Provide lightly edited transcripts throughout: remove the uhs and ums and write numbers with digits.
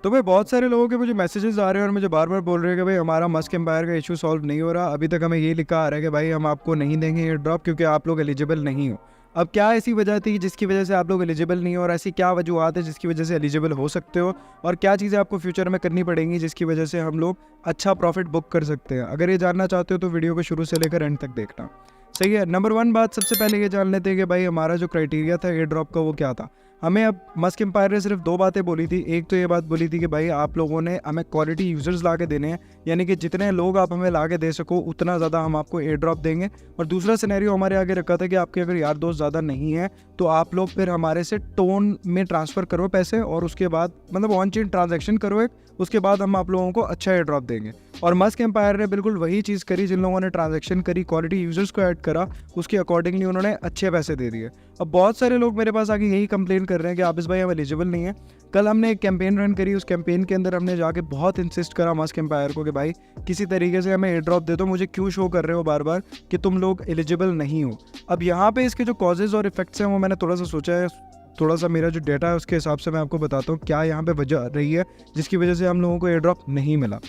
तो भाई बहुत सारे लोगों के मुझे मैसेजेस आ रहे हैं और मुझे बार बार बोल रहे हैं कि भाई हमारा मस्क एम्पायर का इशू सॉल्व नहीं हो रहा। अभी तक हमें ये लिखा आ रहा है कि भाई हम आपको नहीं देंगे ये ड्रॉप क्योंकि आप लोग एलिजिबल नहीं हो। अब क्या ऐसी वजह थी जिसकी वजह से आप लोग एलिजिबल नहीं हो, और ऐसी क्या वजूहत है जिसकी वजह से एलिजिबल हो सकते हो, और क्या चीज़ें आपको फ्यूचर में करनी पड़ेंगी जिसकी वजह से हम लोग अच्छा प्रॉफिट बुक कर सकते हैं। अगर ये जानना चाहते हो तो वीडियो को शुरू से लेकर एंड तक देखना। सही है। नंबर 1 बात सबसे पहले ये जान लेते हैं कि भाई हमारा जो क्राइटेरिया था एयर ड्रॉप का वो क्या था। हमें अब मस्क एम्पायर ने सिर्फ 2 बातें बोली थी। एक तो ये बात बोली थी कि भाई आप लोगों ने हमें क्वालिटी यूजर्स ला के देने हैं, यानी कि जितने लोग आप हमें ला के दे सको उतना ज़्यादा हम आपको एयर ड्रॉप देंगे। और दूसरा सिनेरियो हमारे आगे रखा था कि आपके अगर यार दोस्त ज़्यादा नहीं है तो आप लोग फिर हमारे से टोन में ट्रांसफ़र करो पैसे, और उसके बाद मतलब ऑन चेन ट्रांजेक्शन करो एक, उसके बाद हम आप लोगों को अच्छा एयर ड्रॉप देंगे। और मस्क एम्पायर ने बिल्कुल वही चीज़ करी। जिन लोगों ने ट्रांजैक्शन करी, क्वालिटी यूजर्स को ऐड करा, उसके अकॉर्डिंगली उन्होंने अच्छे पैसे दे दिए। अब बहुत सारे लोग मेरे पास आके यही कंप्लेन कर रहे हैं कि आबिस भाई हम एलिजिबल नहीं है। कल हमने एक कैंपेन रन करी, उस कैंपेन के अंदर हमने जाके बहुत इंसिस्ट करा मस्क एम्पायर को कि भाई किसी तरीके से हमें एयर ड्रॉप दे दो, मुझे क्यों शो कर रहे हो बार बार कि तुम लोग एलिजिबल नहीं हो। अब यहाँ पे इसके जो कॉजेज़ और इफेक्ट्स हैं वो मैंने थोड़ा सा सोचा है, थोड़ा सा मेरा जो डेटा है उसके हिसाब से मैं आपको बताता हूँ क्या यहाँ पे वजह रही है जिसकी वजह से हम लोगों को एयर ड्रॉप नहीं मिला।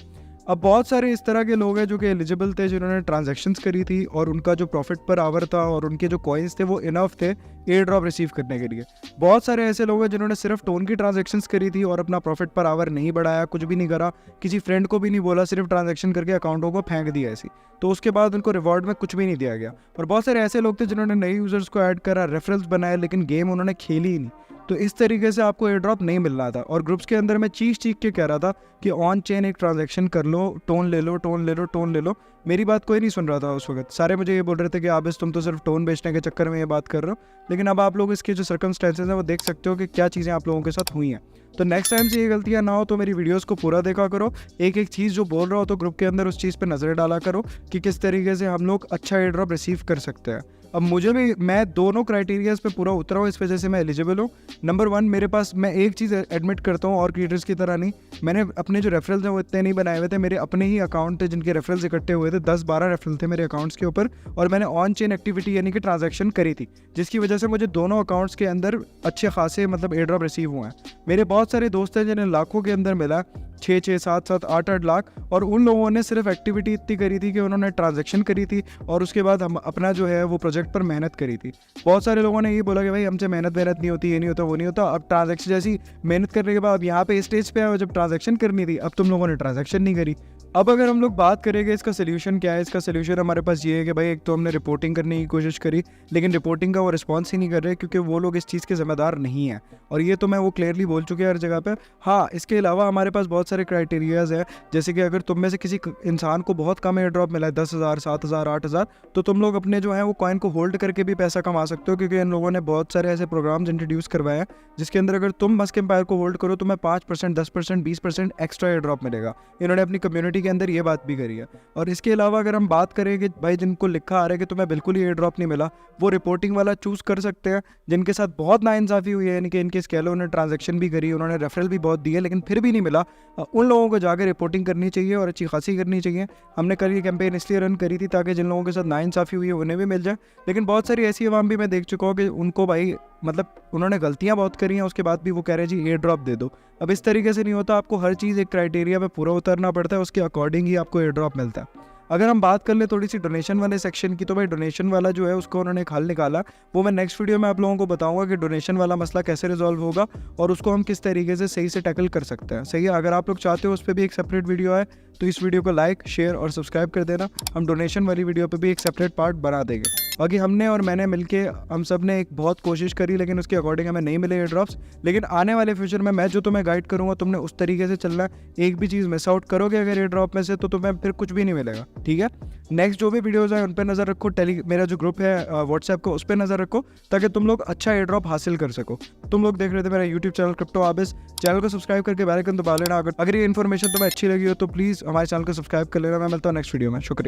अब बहुत सारे इस तरह के लोग हैं जो कि एलिजिबल थे, जिन्होंने ट्रांजैक्शंस करी थी और उनका जो प्रॉफिट पर आवर था और उनके जो कॉइन्स थे वो इनफ थे एयर ड्रॉप रिसीव करने के लिए। बहुत सारे ऐसे लोग हैं जिन्होंने सिर्फ टोन की ट्रांजैक्शंस करी थी और अपना प्रॉफिट पर आवर नहीं बढ़ाया, कुछ भी नहीं करा, किसी फ्रेंड को भी नहीं बोला, सिर्फ ट्रांजैक्शन करके अकाउंटों को फेंक दिया ऐसी, तो उसके बाद उनको रिवॉर्ड में कुछ भी नहीं दिया गया। और बहुत सारे ऐसे लोग थे जिन्होंने नए यूजर्स को ऐड करा, रेफरल्स बनाए, लेकिन गेम उन्होंने खेली ही नहीं। तो इस तरीके से आपको एयर ड्रॉप नहीं मिल रहा था। और ग्रुप्स के अंदर मैं चीख के कह रहा था कि ऑन चेन एक ट्रांजैक्शन कर लो, टोन ले लो, टोन ले लो, टोन ले लो। मेरी बात कोई नहीं सुन रहा था उस वक्त। सारे मुझे ये बोल रहे थे कि आबिस तुम तो सिर्फ टोन बेचने के चक्कर में ये बात कर रहे हो। लेकिन अब आप लोग इसके जो सर्कमस्टेंसेज हैं वो देख सकते हो कि क्या चीज़ें आप लोगों के साथ हुई हैं। तो नेक्स्ट टाइम से ये गलतियाँ ना हो तो मेरी वीडियोस को पूरा देखा करो, एक एक चीज़ जो बोल रहा हो तो ग्रुप के अंदर उस चीज़ पे नज़र डाला करो कि किस तरीके से हम लोग अच्छा एयर ड्रॉप रिसीव कर सकते हैं। अब मुझे भी, मैं दोनों क्राइटेरियाज पे पूरा उतरा हूँ, इस वजह से मैं एलिजिबल हूँ। नंबर 1 मेरे पास, मैं एक चीज़ एडमिट करता हूँ और क्रिएटर्स की तरह नहीं, मैंने अपने जो रेफरल्स हैं वो इतने नहीं बनाए हुए थे। मेरे अपने ही अकाउंट थे जिनके रेफरल्स इकट्ठे हुए थे, 10-12 रेफरल थे मेरे अकाउंट्स के ऊपर, और मैंने ऑन चेन एक्टिविटी यानी कि ट्रांजैक्शन करी थी, जिसकी वजह से मुझे दोनों अकाउंट्स के अंदर अच्छे खासे मतलब एयर ड्रॉप रिसीव हुए हैं। मेरे बहुत सारे दोस्त हैं जिन्हें लाखों के अंदर मिला, 6-6, 7-7, 8-8 लाख, और उन लोगों ने सिर्फ एक्टिविटी इतनी करी थी कि उन्होंने ट्रांजैक्शन करी थी और उसके बाद हम अपना जो है वो प्रोजेक्ट पर मेहनत करी थी। बहुत सारे लोगों ने ये बोला कि भाई हमसे मेहनत नहीं होती, ये नहीं होता, वो नहीं होता। अब ट्रांजैक्शन जैसी मेहनत करने के बाद अब यहाँ पे स्टेज पे आए, जब ट्रांजैक्शन करनी थी अब तुम लोगों ने ट्रांजैक्शन नहीं करी। अब अगर हम लोग बात करेंगे इसका सोल्यूशन क्या है, इसका सोल्यूशन हमारे पास ये है कि भाई एक तो हमने रिपोर्टिंग करने की कोशिश करी, लेकिन रिपोर्टिंग का वो रिस्पॉन्स ही नहीं कर रहे क्योंकि वो लोग इस चीज़ के जिम्मेदार नहीं हैं, और ये तो मैं वो क्लियरली बोल चुके हैं हर जगह पे। हाँ, इसके अलावा हमारे पास बहुत सारे क्राइटेरियाज है, जैसे कि अगर तुम में से किसी इंसान को बहुत कम एयर ड्रॉप मिला है, 10,000, 7,000, 8,000, तो तुम लोग अपने जो है वो कॉइन को होल्ड करके भी पैसा कमा सकते हो, क्योंकि इन लोगों ने बहुत सारे ऐसे प्रोग्राम्स इंट्रोड्यूस करवाए हैं जिसके अंदर अगर तुम मस्क एम्पायर को होल्ड करो तुम्हें 5%, 10%, 20% एक्स्ट्रा एयर ड्रॉप मिलेगा। इन्होंने अपनी कम्युनिटी के अंदर ये बात भी करी है। और इसके अलावा अगर हम बात करें कि भाई जिनको लिखा आ रहा है कि तुम्हें बिल्कुल ही एयर ड्रॉप नहीं मिला, वो रिपोर्टिंग वाला चूज़ कर सकते हैं। जिनके साथ बहुत नाइंसाफ़ी हुई है, यानी कि इनके स्केलो ने ट्रांजैक्शन भी करी, उन्होंने रेफरल भी बहुत दिए लेकिन फिर भी नहीं मिला, उन लोगों को जाकर रिपोर्टिंग करनी चाहिए और अच्छी खासी करनी चाहिए। हमने कल ये कैंपेन इसलिए रन करी थी ताकि जिन लोगों के साथ नाइंसाफ़ी हुई है उन्हें भी मिल जाए। लेकिन बहुत सारी ऐसी अवाम भी मैं देख चुका हूँ कि उनको भाई मतलब उन्होंने गलतियाँ बहुत करी हैं, उसके बाद भी वो कह रहे हैं जी एयर ड्रॉप दे दो। अब इस तरीके से नहीं होता, आपको हर चीज़ एक क्राइटेरिया पे पूरा उतरना पड़ता है, उसके अकॉर्डिंग ही आपको एयर ड्रॉप मिलता है। अगर हम बात कर ले थोड़ी सी डोनेशन वाले सेक्शन की, तो भाई डोनेशन वाला जो है उसको उन्होंने एक हल निकाला, वो मैं नेक्स्ट वीडियो में आप लोगों को बताऊंगा कि डोनेशन वाला मसला कैसे रिजॉल्व होगा और उसको हम किस तरीके से सही से टैकल कर सकते हैं। सही है, अगर आप लोग चाहते हो उस पर भी एक सेपरेट वीडियो है तो इस वीडियो को लाइक, शेयर और सब्सक्राइब कर देना। हम डोनेशन वाली वीडियो पर भी एक सेपरेट पार्ट बना देंगे। बाकी हमने और मैंने मिलके हम सब ने एक बहुत कोशिश करी, लेकिन उसके अकॉर्डिंग हमें नहीं मिले एयर ड्रॉप्स। लेकिन आने वाले फ्यूचर में मैं जो तुम्हें गाइड करूँगा तुमने उस तरीके से चलना है। एक भी चीज़ मिस आउट करोगे अगर एयर ड्रॉप में से तो तुम्हें फिर कुछ भी नहीं मिलेगा। ठीक है, नेक्स्ट जो भी वीडियोज़ हैं उन पर नज़र रखो। मेरा जो ग्रुप है व्हाट्सएप को, उस पर नज़र रखो ताकि तुम लोग अच्छा एयर ड्रॉप हासिल कर सको। तुम लोग देख रहे थे मेरा YouTube channel crypto Abis, channel को सब्सक्राइब करके बेल आइकन दबा लेना। अगर ये इन्फॉर्मेशन तुम्हें अच्छी लगी हो तो प्लीज़ हमारे चैनल को सब्सक्राइब कर लेना। मैं मिलता हूँ नेक्स्ट वीडियो में। शुक्रिया।